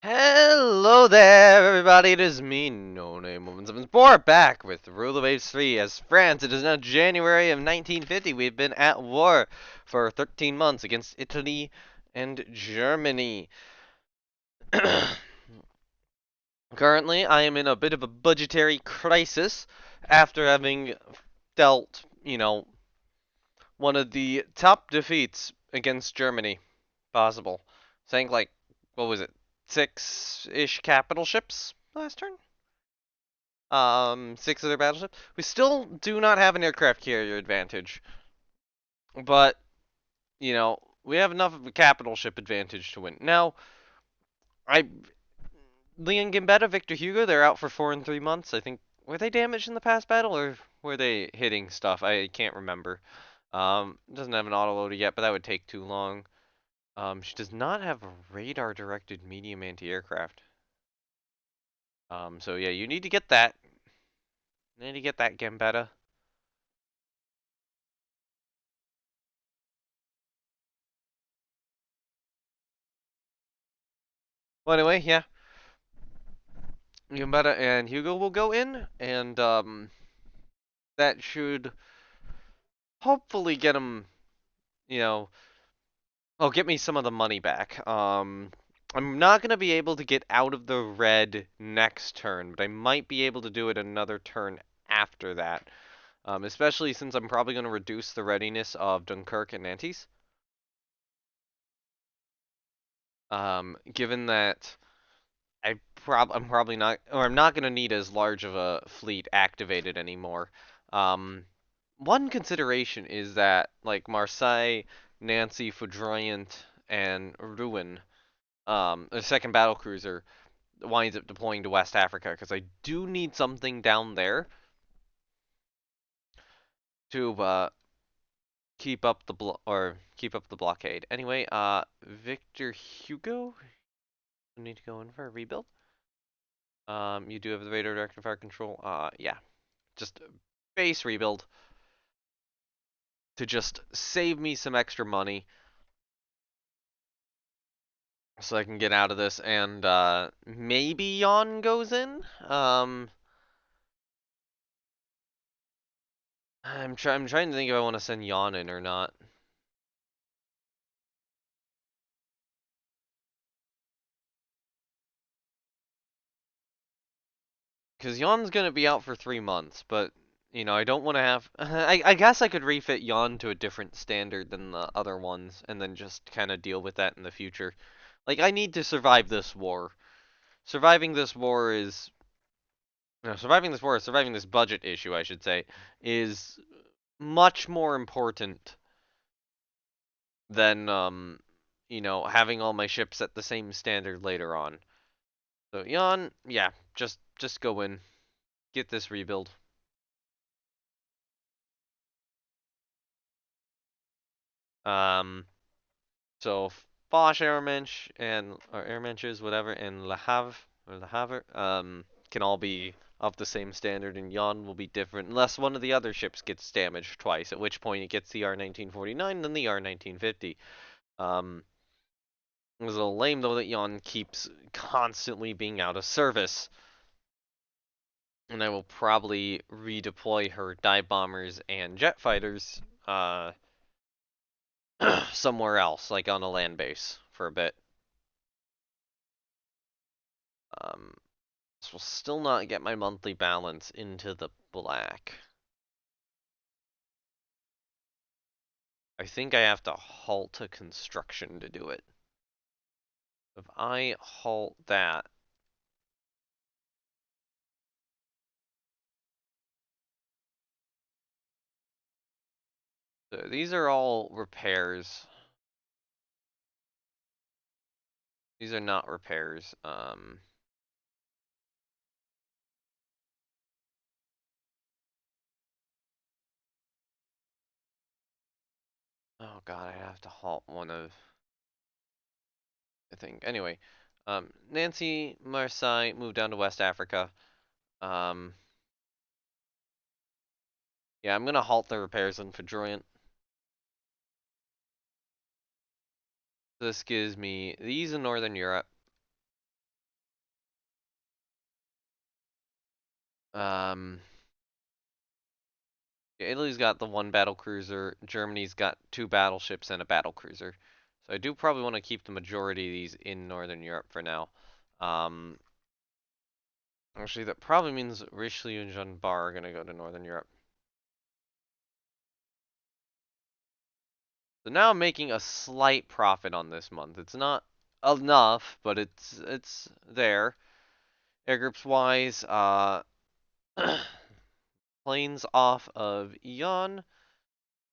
Hello there, everybody. It is me, No Name Woman 74, back with Rule of Waves 3 as France. It is now January of 1950. We've been at war for 13 months against Italy and Germany. Currently, I am in a bit of a budgetary crisis after having dealt, one of the top defeats against Germany possible. Sank like, what was it, six-ish capital ships last turn? Six of their battleships. We still do not have an aircraft carrier advantage, but, we have enough of a capital ship advantage to win. Now, I, Leon Gambetta, Victor Hugo, they're out for 4 and 3 months. I think, were they damaged in the past battle, or were they hitting stuff? I can't remember. Doesn't have an autoloader yet, but that would take too long. She does not have a radar-directed medium anti-aircraft. So yeah, you need to get that. You need to get that, Gambetta. Well, anyway, yeah. Gambetta and Hugo will go in, and that should hopefully get him, you know, get me some of the money back. I'm not gonna be able to get out of the red next turn, but I might be able to do it another turn after that. Especially since I'm probably gonna reduce the readiness of Dunkirk and Nantes. Given that I'm probably not, or I'm not gonna need as large of a fleet activated anymore. Um, One consideration is that like Marseille, Nancy, Foudroyant, and Rouen, the second battle cruiser winds up deploying to West Africa because I do need something down there to keep up the blockade. Anyway, Victor Hugo, you need to go in for a rebuild. You do have the radar directed fire control. Yeah, just base rebuild to just save me some extra money so I can get out of this, and maybe Yon goes in. I'm trying to think if I want to send Yon in or not. Because Yon's gonna be out for 3 months, but I don't want to have. I guess I could refit Yon to a different standard than the other ones, and then just kind of deal with that in the future. Like I need to survive this war. Surviving this war is surviving this budget issue, I should say, is much more important than having all my ships at the same standard later on. So Jan, yeah, just go in, get this rebuild. Um, so Foch Airmensch and or Airmenches, whatever, and Le Havre or Le Havre, can all be of the same standard, and Jan will be different unless one of the other ships gets damaged twice, at which point it gets the R1949, then the R1950. It was a little lame though that Jan keeps constantly being out of service. And I will probably redeploy her dive bombers and jet fighters somewhere else, like on a land base for a bit. This will still not get my monthly balance into the black. I think I have to halt a construction to do it. If I halt that, so these are all repairs. These are not repairs. Oh god, I have to halt one of. I think. Anyway, Nancy, Marseille moved down to West Africa. Um, yeah, I'm gonna halt the repairs on Foudroyant. This gives me these in Northern Europe. Um, yeah, Italy's got the one battle cruiser. Germany's got two battleships and a battle cruiser. So I do probably want to keep the majority of these in Northern Europe for now. Um, Actually, that probably means Richelieu and Jean Bar are gonna go to Northern Europe. So now I'm making a slight profit on this month. It's not enough, but it's there. Air groups wise, planes off of Eon.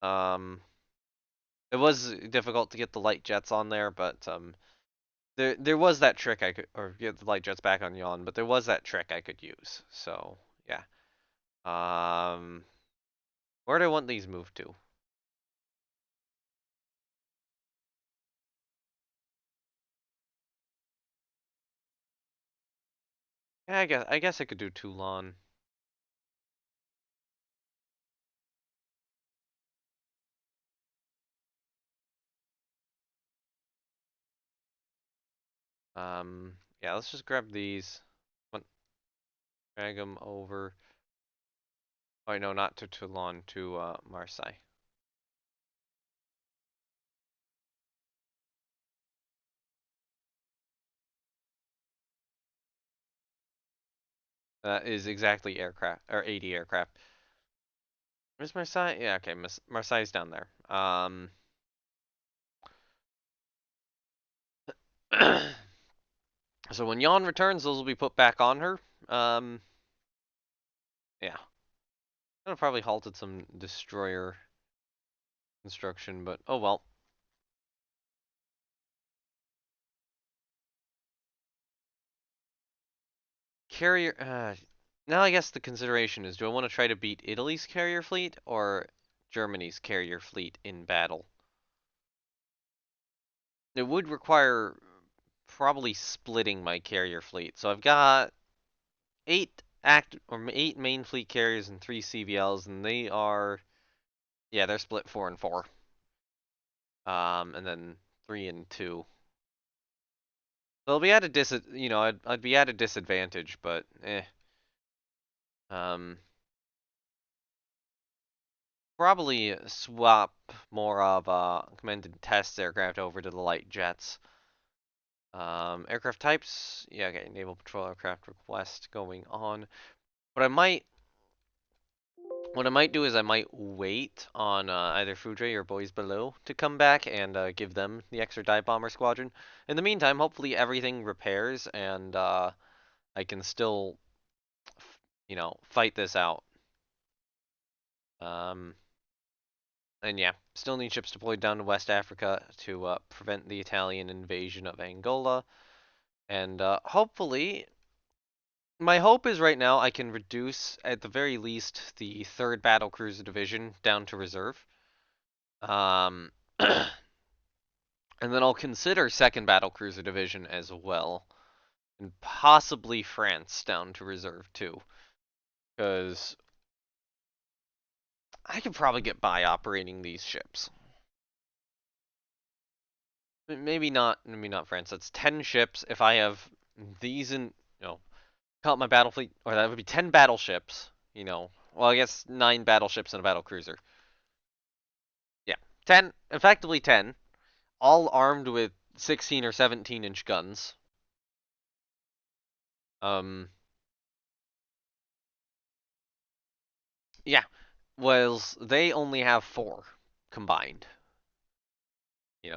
Um, it was difficult to get the light jets on there, but there was that trick I could, or get the light jets back on Eon, but there was that trick I could use. So yeah. Um, where do I want these moved to? Yeah, I guess I could do Toulon. Yeah, let's just grab these. Drag them over. Oh, no, not to Toulon, to Marseille. That is exactly aircraft, or 80 aircraft. Where's Marseille? Yeah, okay, Marseille's down there. So when Yon returns, those will be put back on her. Um, yeah. I'd have probably halted some destroyer construction, but oh well. Carrier, now I guess the consideration is, do I want to try to beat Italy's carrier fleet or Germany's carrier fleet in battle? It would require probably splitting my carrier fleet. So I've got eight main fleet carriers and three CVLs, and they are, yeah, they're split 4 and 4. And then 3 and 2. So I'll be at a I'd be at a disadvantage, but um, probably swap more of command and test aircraft over to the light jets. Aircraft types, yeah, okay, naval patrol aircraft request going on. But what I might do is I might wait on either Foudre or Boys Below to come back and give them the extra dive bomber squadron. In the meantime, hopefully everything repairs and I can still, fight this out. Um, and yeah, still need ships deployed down to West Africa to prevent the Italian invasion of Angola. And hopefully, my hope is right now I can reduce, at the very least, the 3rd Battle Cruiser Division down to reserve. Um, and then I'll consider 2nd Battle Cruiser Division as well. And possibly France down to reserve too. Because I could probably get by operating these ships. Maybe not France. That's 10 ships. If I have these in, count my battle fleet, or that would be 10 battleships, Well, I guess 9 battleships and a battle cruiser. Yeah. 10, effectively 10, all armed with 16 or 17-inch guns. Um, yeah. Whereas they only have 4 combined.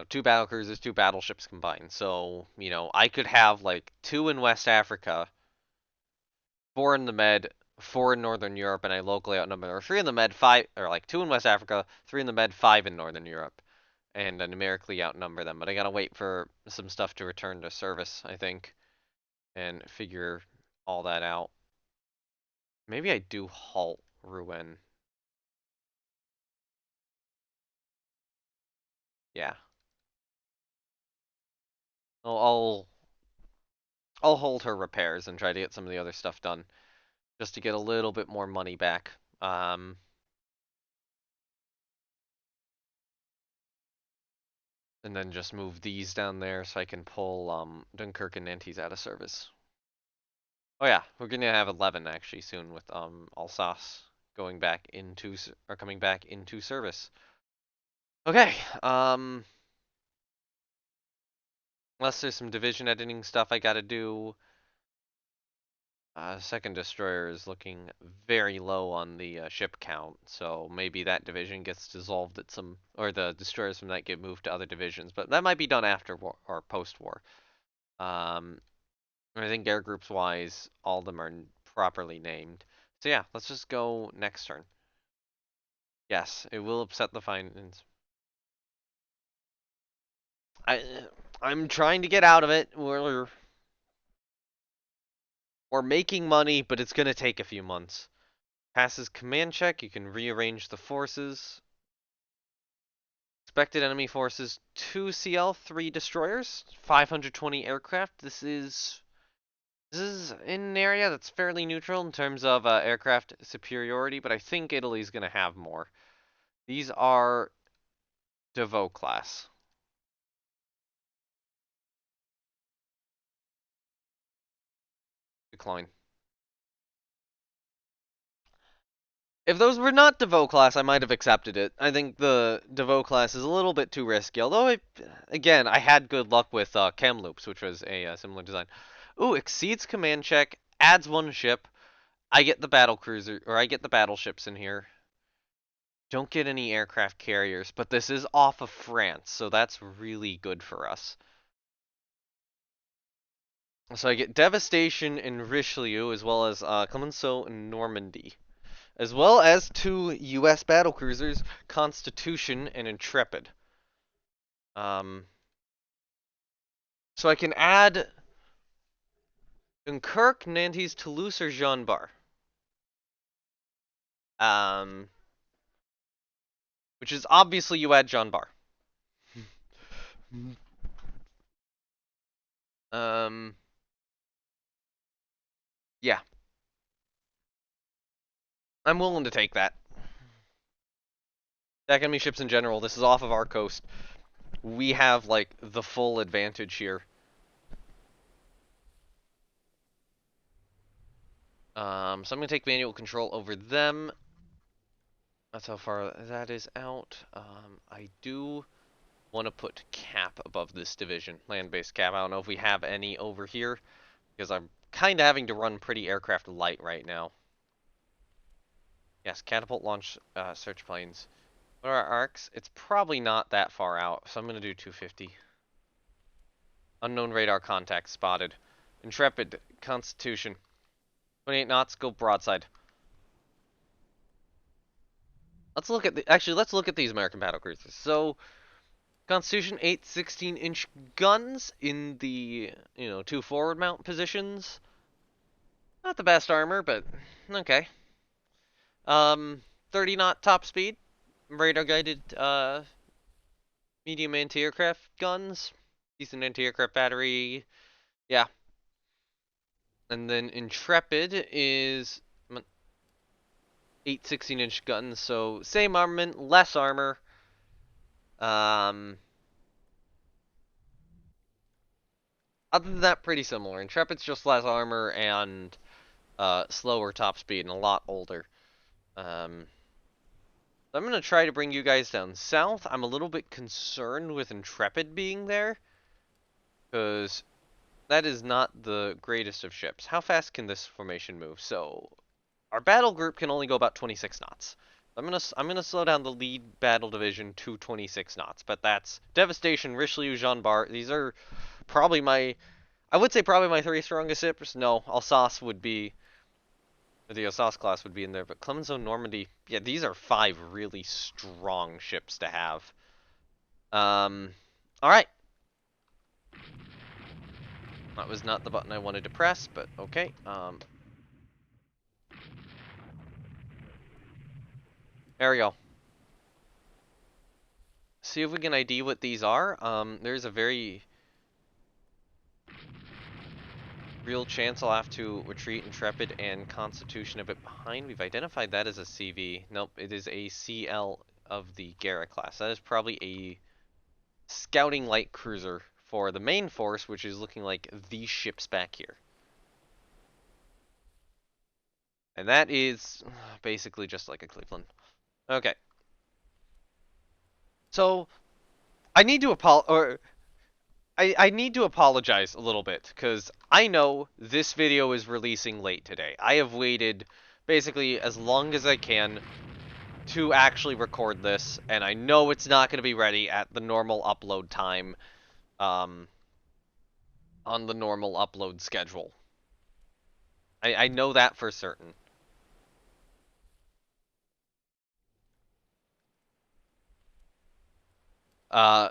2 battle cruisers, 2 battleships combined. So, I could have like 2 in West Africa, 4 in the Med, 4 in Northern Europe, and I locally outnumber, or 3 in the Med, 5, or like 2 in West Africa, 3 in the Med, 5 in Northern Europe, and numerically outnumber them. But I gotta wait for some stuff to return to service, I think, and figure all that out. Maybe I do halt Rouen. Yeah. I'll, I'll I'll hold her repairs and try to get some of the other stuff done, just to get a little bit more money back. Um, and then just move these down there so I can pull Dunkirk and Nantes out of service. Oh yeah, we're gonna have 11 actually soon with Alsace going back into or coming back into service. Okay, unless there's some division editing stuff I gotta do. Second destroyer is looking very low on the ship count, so maybe that division gets dissolved at some, or the destroyers from that get moved to other divisions, but that might be done after war or post-war. Um, I think air groups wise, all of them are properly named. So yeah, let's just go next turn. Yes, it will upset the finance. I I'm trying to get out of it. We're making money, but it's gonna take a few months. Passes command check. You can rearrange the forces. Expected enemy forces 2 CL, 3 destroyers, 520 aircraft. This is in an area that's fairly neutral in terms of aircraft superiority, but I think Italy's gonna have more. These are Devo class. Decline. If those were not Devo class, I might have accepted it. I think the Devo class is a little bit too risky. Although, again, I had good luck with Kamloops, which was a similar design. Ooh, exceeds command check, adds 1 ship. I get the battle cruiser, or I get the battleships in here. Don't get any aircraft carriers, but this is off of France, so that's really good for us. So I get Devastation in Richelieu, as well as Clemenceau in Normandy. As well as 2 US battlecruisers, Constitution and Intrepid. Um, so I can add Dunkirk, Nantes, Toulouse, or Jean Bar. Um, which is obviously you add Jean Bar. um, yeah, I'm willing to take that. Attack enemy ships in general. This is off of our coast. We have like the full advantage here. So I'm gonna take manual control over them. That's how far that is out. I do want to put cap above this division, land-based cap. I don't know if we have any over here because I'm kind of having to run pretty aircraft light right now. Yes, catapult launch search planes. What are our arcs? It's probably not that far out, so I'm gonna do 250. Unknown radar contact spotted. Intrepid, Constitution. 28 knots, go broadside. Let's look at let's look at these American battlecruisers. So, Constitution 8 16-inch guns in the, 2 forward mount positions. Not the best armor, but okay. 30 knot top speed, radar guided medium anti-aircraft guns, decent anti-aircraft battery. Yeah. And then Intrepid is 8 16-inch guns, so same armament, less armor. Other than that, pretty similar. Intrepid's just less armor and slower top speed and a lot older. I'm going to try to bring you guys down south. I'm a little bit concerned with Intrepid being there, because that is not the greatest of ships. How fast can this formation move? So, our battle group can only go about 26 knots. I'm gonna slow down the lead battle division to 26 knots, but that's Devastation, Richelieu, Jean Bart. These are probably I would say probably my 3 strongest ships. No, Alsace would be, the Alsace class would be in there, but Clemenceau, Normandy, yeah, these are 5 really strong ships to have. All right. That was not the button I wanted to press, but okay. There we go. See if we can ID what these are. There's a very real chance I'll have to retreat Intrepid and Constitution a bit behind. We've identified that as a CV. Nope, it is a CL of the Garrett class. That is probably a scouting light cruiser for the main force, which is looking like these ships back here. And that is basically just like a Cleveland. Okay. So I need to I need to apologize a little bit because I know this video is releasing late today. I have waited basically as long as I can to actually record this, and I know it's not going to be ready at the normal upload time, um, on the normal upload schedule. I know that for certain.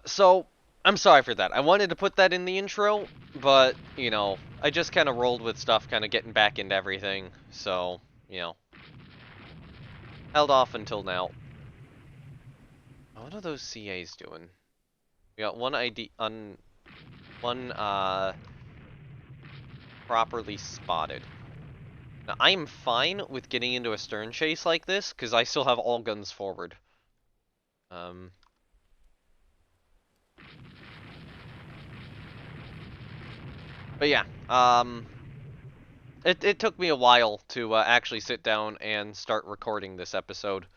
So I'm sorry for that. I wanted to put that in the intro, but I just kind of rolled with stuff, kind of getting back into everything. So held off until now. What are those CAs doing? We got one ID one properly spotted. Now I am fine with getting into a stern chase like this because I still have all guns forward. Um, but yeah, it took me a while to actually sit down and start recording this episode.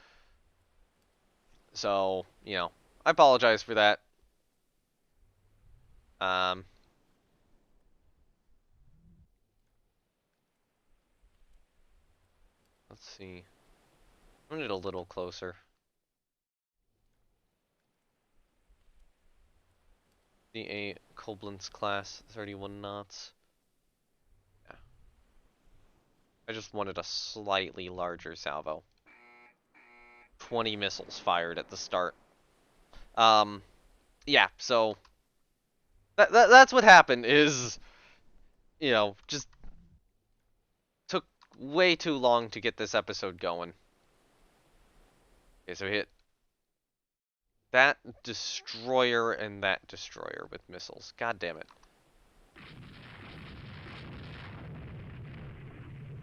So, I apologize for that. Um, let's see. Run it a little closer. The A Koblenz class, 31 knots. Yeah. I just wanted a slightly larger salvo. 20 missiles fired at the start. Um, yeah, so that's what happened is, just took way too long to get this episode going. Okay, so hit that destroyer and that destroyer with missiles. God damn it.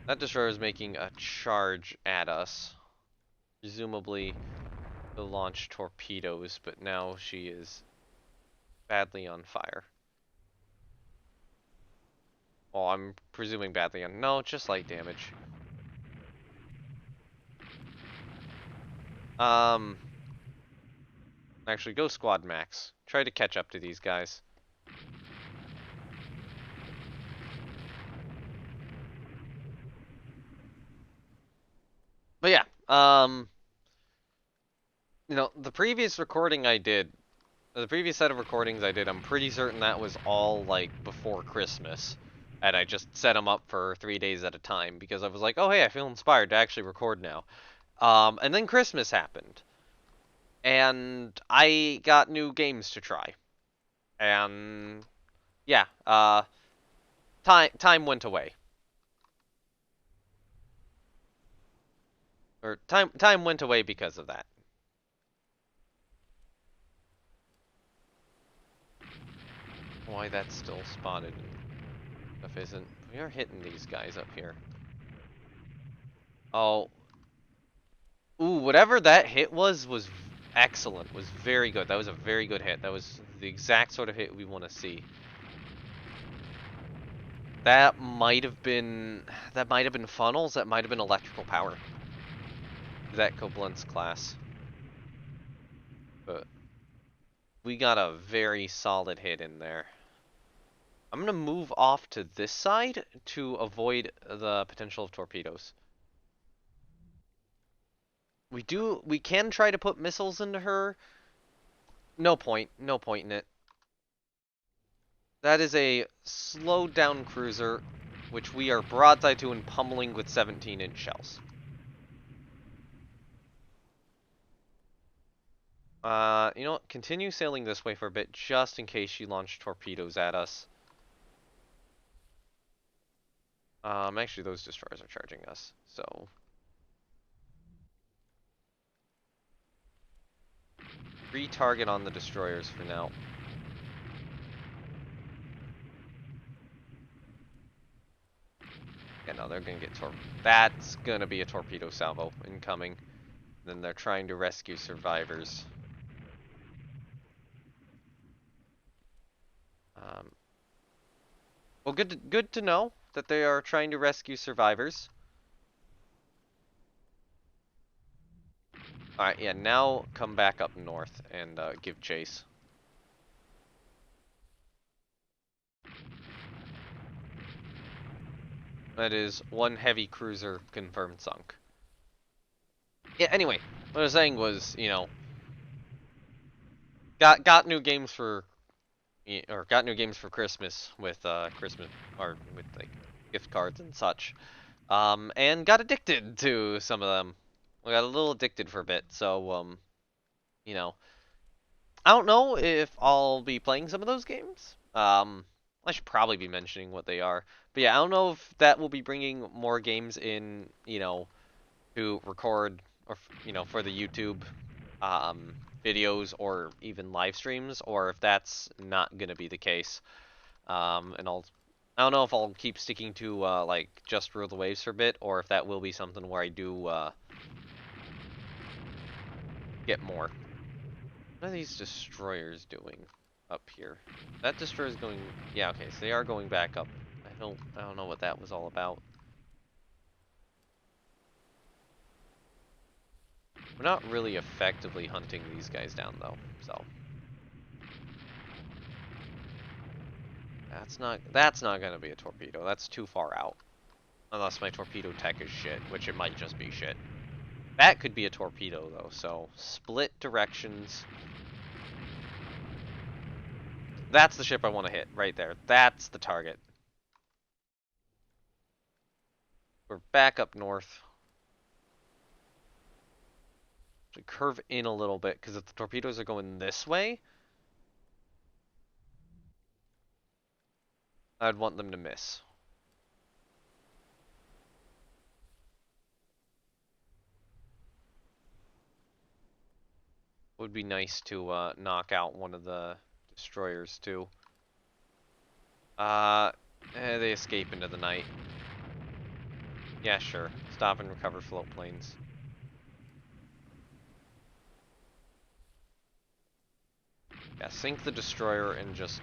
That destroyer is making a charge at us. Presumably to launch torpedoes, but now she is badly on fire. Well, I'm presuming badly on... No, just light damage. Actually, go squad max. Try to catch up to these guys. But yeah, the previous recording I did, the previous set of recordings I did, I'm pretty certain that was all, like, before Christmas. And I just set them up for 3 days at a time, because I was like, oh hey, I feel inspired to actually record now. And then Christmas happened. And I got new games to try. And, yeah, time went away. Or, time went away because of that. Why that's still spotted and stuff isn't. We are hitting these guys up here. Oh. Ooh, whatever that hit was excellent. Was very good. That was a very good hit. That was the exact sort of hit we want to see. That might have been funnels. That might have been electrical power. That Koblenz class. But we got a very solid hit in there. I'm gonna move off to this side to avoid the potential of torpedoes. We can try to put missiles into her. No point in it. That is a slowed down cruiser, which we are broadside to and pummeling with 17-inch shells. You know what? Continue sailing this way for a bit, just in case she launched torpedoes at us. Actually, those destroyers are charging us, so... Retarget on the destroyers for now. Yeah, no, they're gonna get that's gonna be a torpedo salvo incoming. Then they're trying to rescue survivors. Well, good to know that they are trying to rescue survivors. Alright, yeah, now come back up north and give chase. That is one heavy cruiser confirmed sunk. Yeah, anyway, what I was saying was, you know, got new games for got new games for Christmas with Christmas or with like gift cards and such. And got addicted to some of them. I got a little addicted for a bit, so you know, I don't know if I'll be playing some of those games. I should probably be mentioning what they are. But yeah, I don't know if that will be bringing more games in, you know, to record or you know for the YouTube um, videos or even live streams, or if that's not gonna be the case. And I don't know if I'll keep sticking to like just rule the waves for a bit, or if that will be something where I do get more. What are these destroyers doing up here? That destroyer's going. Yeah, okay, so they are going back up. I don't know what that was all about. We're not really effectively hunting these guys down though, so that's not gonna be a torpedo. That's too far out. Unless my torpedo tech is shit, which it might just be shit. That could be a torpedo though, so split directions. That's the ship I want to hit right there. That's the target. We're back up north. We curve in a little bit because if the torpedoes are going this way, I'd want them to miss. Would be nice to knock out one of the destroyers too. They escape into the night. Yeah, sure. Stop and recover float planes. Yeah, sink the destroyer and just...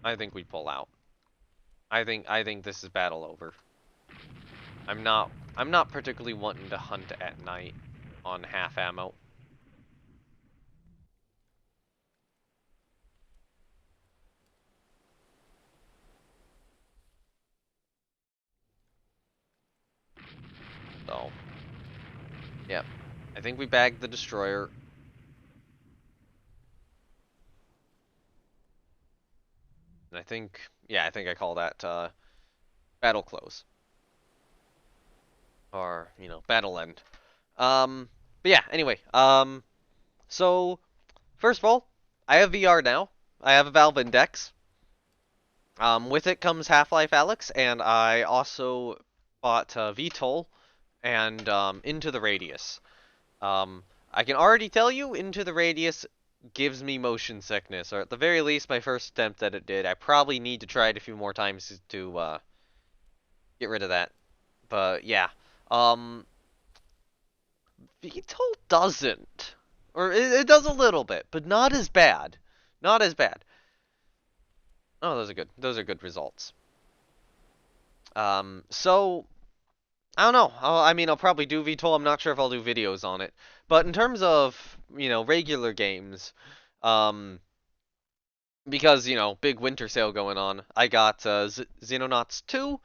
I think we pull out. I think this is battle over. I'm not particularly wanting to hunt at night on half ammo. So, yeah. I think we bagged the destroyer. And I think, yeah, I think I call that battle close. Or, you know, battle end. But yeah, anyway, so, first of all, I have VR now. I have a Valve Index. With it comes Half-Life Alyx, and I also bought VTOL and Into the Radius. I can already tell you, Into the Radius gives me motion sickness, or at the very least, my first attempt that it did. I probably need to try it a few more times to get rid of that. But yeah, um, VTOL doesn't, or it does a little bit, but not as bad. Not as bad. Oh, those are good. Those are good results. So I don't know. I mean, I'll probably do VTOL. I'm not sure if I'll do videos on it. But in terms of, you know, regular games, um, because, you know, big winter sale going on, I got Xenonauts 2,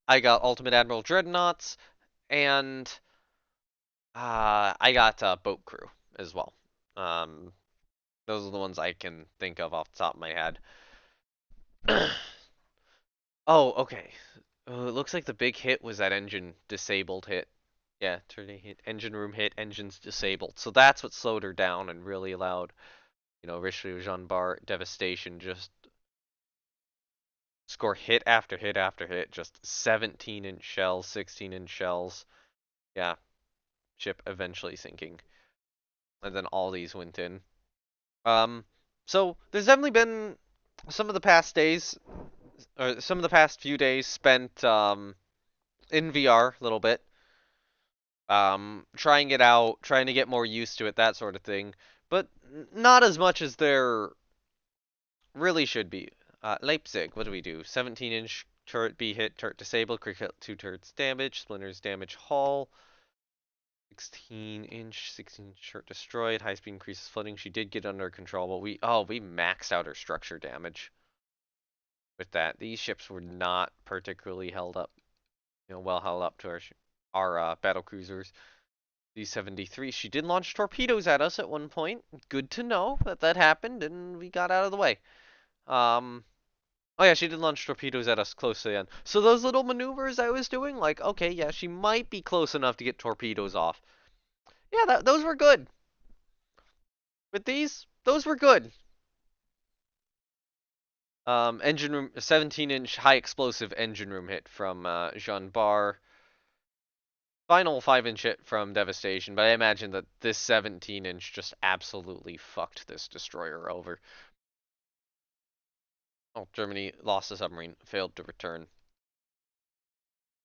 I got Ultimate Admiral Dreadnoughts, and I got Boat Crew as well. Um, those are the ones I can think of off the top of my head. Oh, okay. It looks like the big hit was that engine disabled hit. Yeah, turning hit, engine room hit, engines disabled. So that's what slowed her down and really allowed, you know, Richelieu Jean Bart devastation just score hit after hit after hit, just 17-inch shells, 16-inch shells. Yeah, ship eventually sinking. And then all these went in. Um, so there's definitely been some of the past days, or some of the past few days spent in VR a little bit. Trying it out, trying to get more used to it, that sort of thing. But not as much as there really should be. Leipzig, what do we do? 17-inch turret B hit, turret disabled, cricket 2 turrets damage, splinters damage hull. 16-inch, 16-inch short destroyed. High speed increases flooding. She did get under control, but we maxed out her structure damage with that. These ships were not particularly held up, well held up to our battle cruisers. D-73. She did launch torpedoes at us at one point. Good to know that that happened, and we got out of the way. Oh yeah, she did launch torpedoes at us close to the end. So those little maneuvers I was doing, like, okay, yeah, she might be close enough to get torpedoes off. Yeah, those were good. With these, those were good. Engine room, 17-inch high explosive engine room hit from Jean Bar. Final 5-inch hit from Devastation, but I imagine that this 17-inch just absolutely fucked this destroyer over. Oh, Germany lost a submarine, failed to return.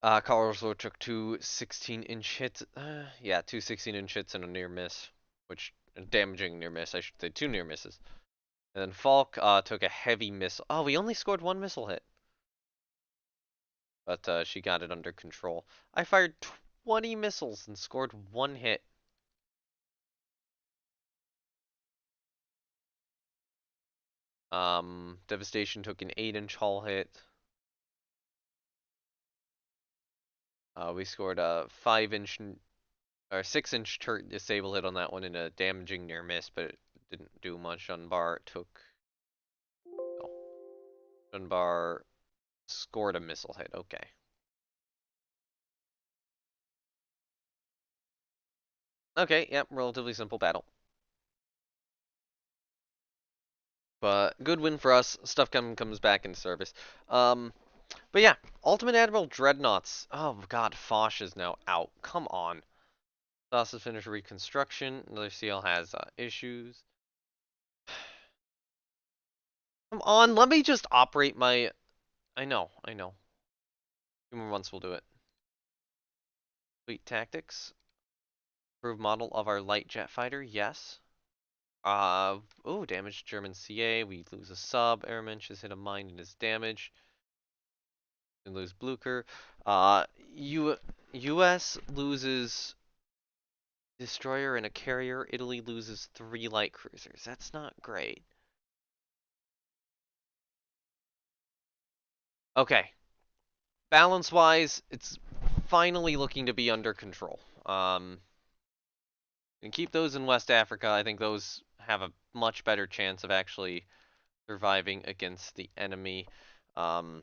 Karlsruhe took two 16-inch hits. Yeah, two 16-inch hits and a near miss, which a damaging near miss, I should say, two near misses. And then Falk took a heavy missile. Oh, we only scored one missile hit, but she got it under control. I fired 20 missiles and scored one hit. Devastation took an 8-inch hull hit. We scored a 5-inch or 6-inch turret disable hit on that one and a damaging near miss, but it didn't do much. Dunbar took. Oh, Dunbar scored a missile hit. Okay. Okay, yep, relatively simple battle. But good win for us. Stuff comes back into service. But yeah, Ultimate Admiral Dreadnoughts. Oh god, Foch is now out. Come on. Sauce has finished reconstruction. Another seal has issues. Come on, let me just operate my. I know. Two more months will do it. Fleet tactics. Improved model of our light jet fighter. Yes. Oh, damaged German CA. We lose a sub. Airman has hit a mine and is damaged. We lose Blucher. U.S. loses destroyer and a carrier. Italy loses 3 light cruisers. That's not great. Okay. Balance-wise, it's finally looking to be under control. And keep those in West Africa. I think those have a much better chance of actually surviving against the enemy. Um,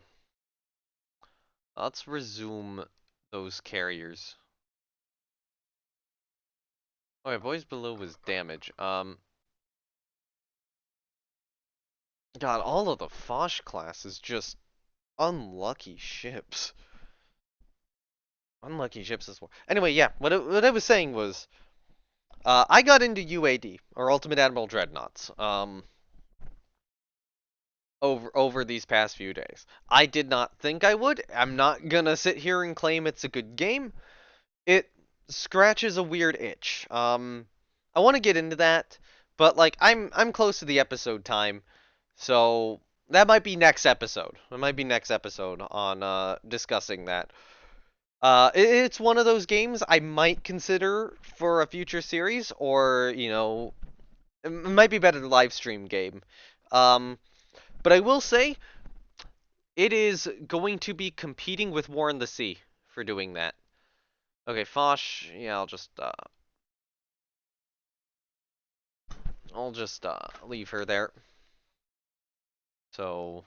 let's resume those carriers. Okay, boys below was damage. God, all of the Foch class is just unlucky ships. Unlucky ships as well. Anyway, yeah, what I was saying was, I got into UAD, or Ultimate Admiral Dreadnoughts, over these past few days. I did not think I would. I'm not gonna sit here and claim it's a good game. It scratches a weird itch. I want to get into that, but like I'm close to the episode time, so that might be next episode. It might be next episode on discussing that. It's one of those games I might consider for a future series, or it might be better to live stream game. Um, but I will say it is going to be competing with War in the Sea for doing that. Okay, Foch, yeah, I'll just leave her there. So,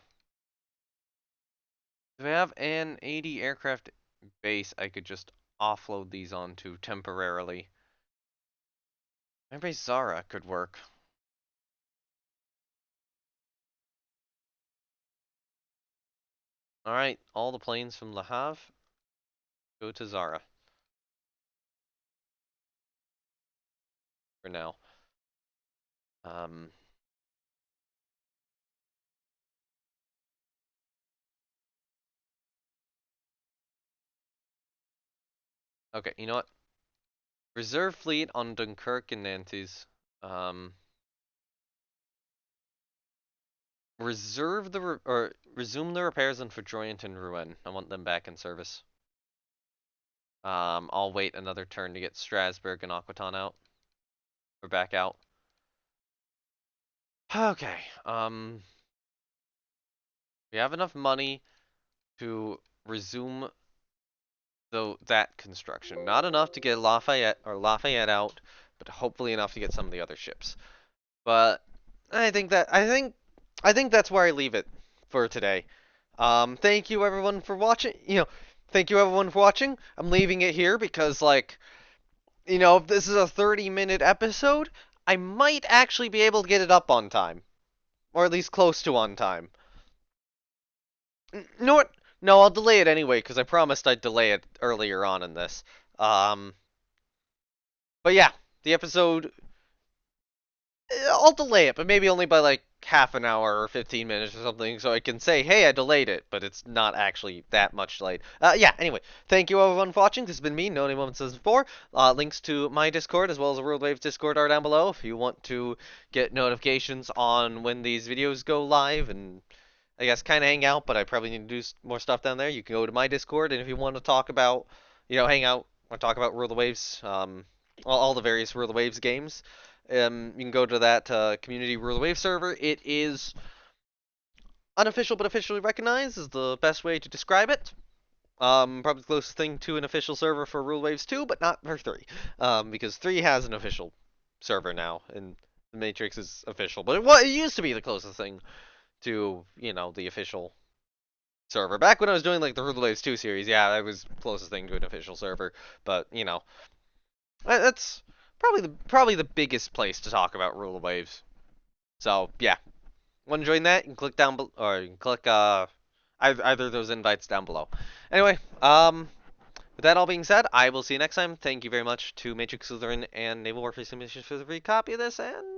if I have an 80 aircraft base, I could just offload these onto temporarily. Maybe Zara could work. Alright, all the planes from Le Havre go to Zara for now. Um, okay, you know what? Reserve fleet on Dunkirk and Nantes. Resume the repairs on Foudroyant and Rouen. I want them back in service. I'll wait another turn to get Strasbourg and Aquitaine out. Or back out. Okay. We have enough money to resume that construction. Not enough to get Lafayette out, but hopefully enough to get some of the other ships. But I think that's where I leave it for today. Thank you everyone for watching. Thank you everyone for watching. I'm leaving it here because like, if this is a 30-minute episode, I might actually be able to get it up on time, or at least close to on time. No, no, I'll delay it anyway because I promised I'd delay it earlier on in this. Um, but yeah, the episode I'll delay it, but maybe only by like half an hour or 15 minutes or something, so I can say, hey, I delayed it, but it's not actually that much delayed. Yeah, anyway, thank you everyone for watching. This has been me, No Name Moment Says 4. Links to my Discord as well as the World Waves Discord are down below if you want to get notifications on when these videos go live and I guess kind of hang out, but I probably need to do more stuff down there. You can go to my Discord, and if you want to talk about, hang out or talk about Rule the Waves, all the various Rule the Waves games, you can go to that community Rule the Waves server. It is unofficial but officially recognized is the best way to describe it. Probably the closest thing to an official server for Rule Waves 2, but not for 3, because 3 has an official server now, and the Matrix is official, but it used to be the closest thing to, the official server. Back when I was doing like the Rule the Waves 2 series, yeah, that was the closest thing to an official server. But, that's probably the biggest place to talk about Rule the Waves. So, yeah. Want to join that? You can click down below, or you can click either of those invites down below. Anyway, with that all being said, I will see you next time. Thank you very much to Matrix Slytherin and Naval Warfare Simulations for the free copy of this, and